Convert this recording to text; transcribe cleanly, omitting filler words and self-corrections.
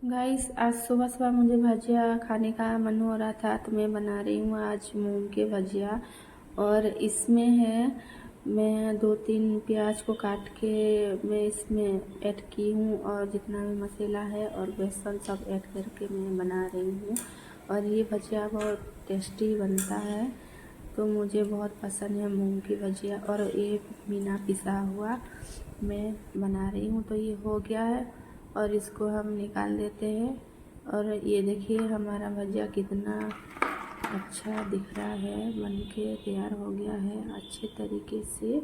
Guys, आज सुबह सुबह मुझे भजिया खाने का मन हो रहा था तो मैं बना रही हूँ आज मूंग के भजिया। और इसमें है, मैं 2-3 प्याज को काट के मैं इसमें ऐड की हूँ और जितना भी मसाला है और बेसन सब ऐड करके मैं बना रही हूँ। और ये भजिया बहुत टेस्टी बनता है, तो मुझे बहुत पसंद है मूंग की भजिया। और ये बिना पिसा हुआ मैं बना रही हूँ। तो ये हो गया है और इसको हम निकाल देते हैं। और ये देखिए हमारा भजिया कितना अच्छा दिख रहा है, बनके तैयार हो गया है अच्छे तरीके से।